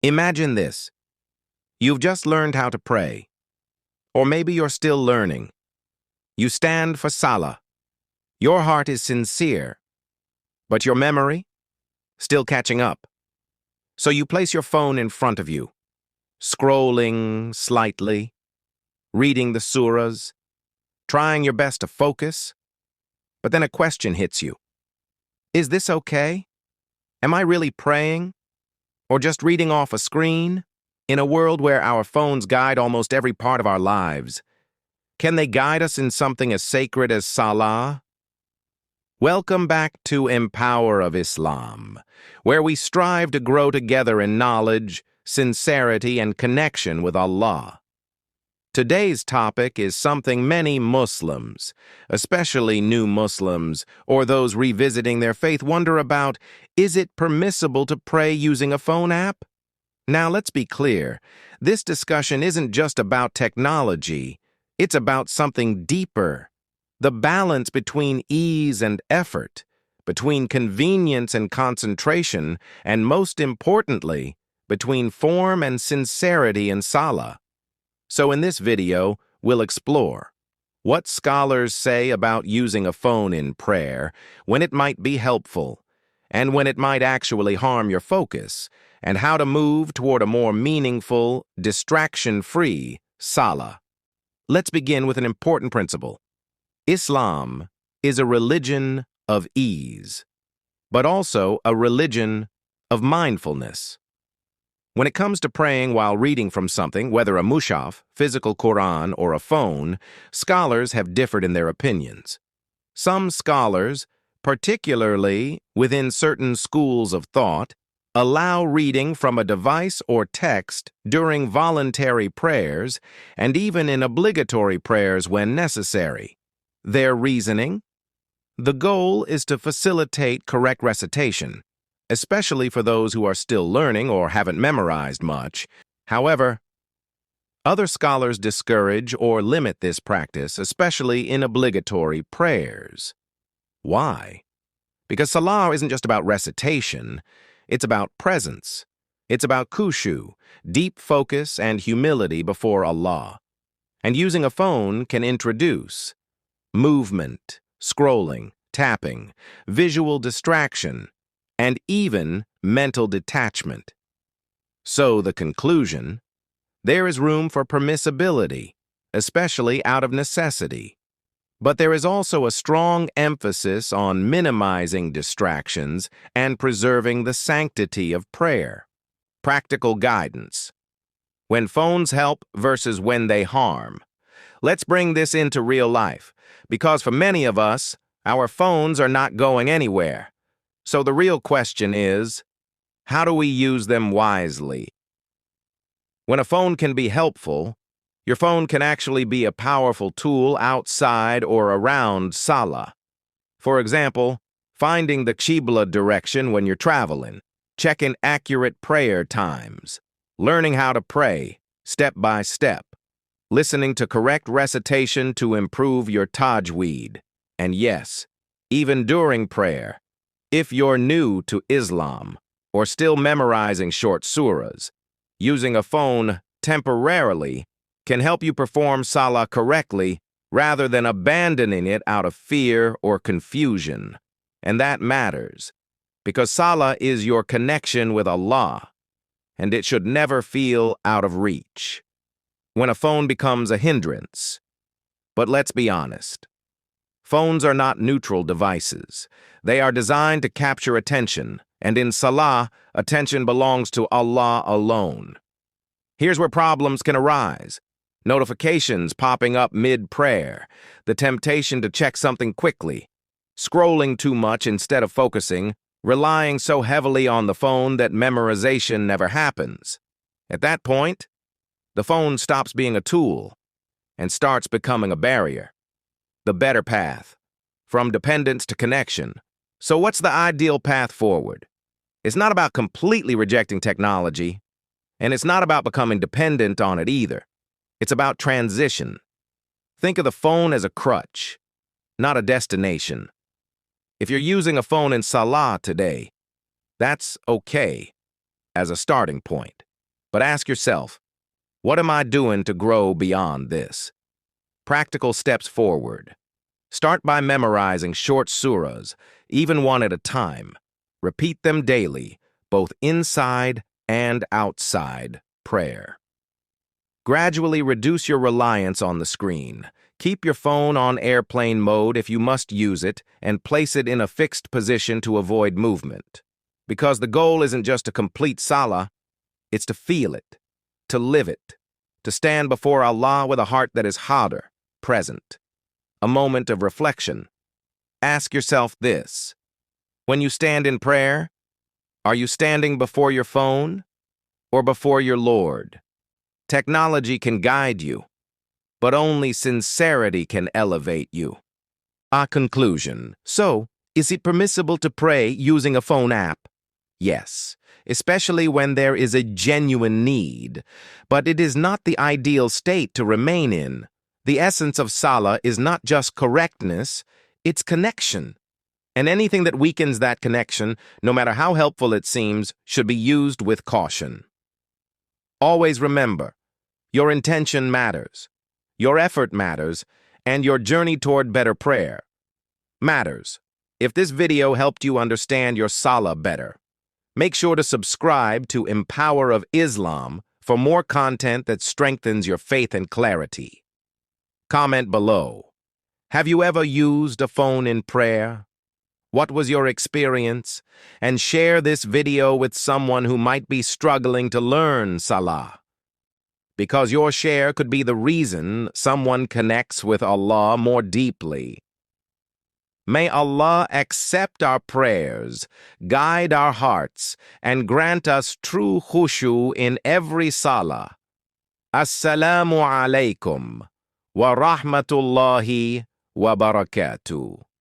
Imagine this. You've just learned how to pray. Or maybe you're still learning. You stand for Salah. Your heart is sincere, but your memory? Still catching up. So you place your phone in front of you, scrolling slightly, reading the Surahs, trying your best to focus, but then a question hits you. Is this okay? Am I really praying? Or just reading off a screen? In a world where our phones guide almost every part of our lives, can they guide us in something as sacred as Salah? Welcome back to Empower of Islam, where we strive to grow together in knowledge, sincerity, and connection with Allah. Today's topic is something many Muslims, especially new Muslims or those revisiting their faith, wonder about. Is it permissible to pray using a phone app? Now, let's be clear. This discussion isn't just about technology. It's about something deeper. The balance between ease and effort, between convenience and concentration, and most importantly, between form and sincerity in Salah. So in this video, we'll explore what scholars say about using a phone in prayer, when it might be helpful, and when it might actually harm your focus, and how to move toward a more meaningful, distraction-free Salah. Let's begin with an important principle. Islam is a religion of ease, but also a religion of mindfulness. When it comes to praying while reading from something, whether a mushaf, physical Quran, or a phone, scholars have differed in their opinions. Some scholars, particularly within certain schools of thought, allow reading from a device or text during voluntary prayers and even in obligatory prayers when necessary. Their reasoning? The goal is to facilitate correct recitation, especially for those who are still learning or haven't memorized much. However, other scholars discourage or limit this practice, especially in obligatory prayers. Why? Because Salah isn't just about recitation, it's about presence. It's about Khushu, deep focus and humility before Allah. And using a phone can introduce movement, scrolling, tapping, visual distraction, and even mental detachment. So the conclusion: there is room for permissibility, especially out of necessity. But there is also a strong emphasis on minimizing distractions and preserving the sanctity of prayer. Practical guidance. When phones help versus when they harm. Let's bring this into real life, because for many of us, our phones are not going anywhere. So the real question is, how do we use them wisely? When a phone can be helpful, your phone can actually be a powerful tool outside or around Salah. For example, finding the Qibla direction when you're traveling, checking accurate prayer times, learning how to pray step by step, listening to correct recitation to improve your tajweed, and yes, even during prayer. If you're new to Islam or still memorizing short surahs, using a phone temporarily can help you perform Salah correctly rather than abandoning it out of fear or confusion. And that matters, because Salah is your connection with Allah, and it should never feel out of reach. When a phone becomes a hindrance. But let's be honest. Phones are not neutral devices. They are designed to capture attention, and in Salah, attention belongs to Allah alone. Here's where problems can arise. Notifications popping up mid-prayer, the temptation to check something quickly, scrolling too much instead of focusing, relying so heavily on the phone that memorization never happens. At that point, the phone stops being a tool and starts becoming a barrier. The better path, from dependence to connection. So what's the ideal path forward? It's not about completely rejecting technology, and it's not about becoming dependent on it either. It's about transition. Think of the phone as a crutch, not a destination. If you're using a phone in Salah today, that's okay as a starting point. But ask yourself, what am I doing to grow beyond this? Practical steps forward. Start by memorizing short surahs, even one at a time. Repeat them daily, both inside and outside prayer. Gradually reduce your reliance on the screen. Keep your phone on airplane mode if you must use it, and place it in a fixed position to avoid movement. Because the goal isn't just to complete Salah, it's to feel it, to live it, to stand before Allah with a heart that is hadir, present. A moment of reflection. Ask yourself this: when you stand in prayer, are you standing before your phone or before your Lord? Technology can guide you, but only sincerity can elevate you. A conclusion. So, is it permissible to pray using a phone app? Yes, especially when there is a genuine need, but it is not the ideal state to remain in. The essence of Salah is not just correctness, it's connection. And anything that weakens that connection, no matter how helpful it seems, should be used with caution. Always remember, your intention matters, your effort matters, and your journey toward better prayer matters. If this video helped you understand your Salah better, make sure to subscribe to Empower of Islam for more content that strengthens your faith and clarity. Comment below. Have you ever used a phone in prayer? What was your experience? And share this video with someone who might be struggling to learn Salah. Because your share could be the reason someone connects with Allah more deeply. May Allah accept our prayers, guide our hearts, and grant us true khushu in every Salah. Assalamu alaikum wa rahmatullahi wa barakatuh.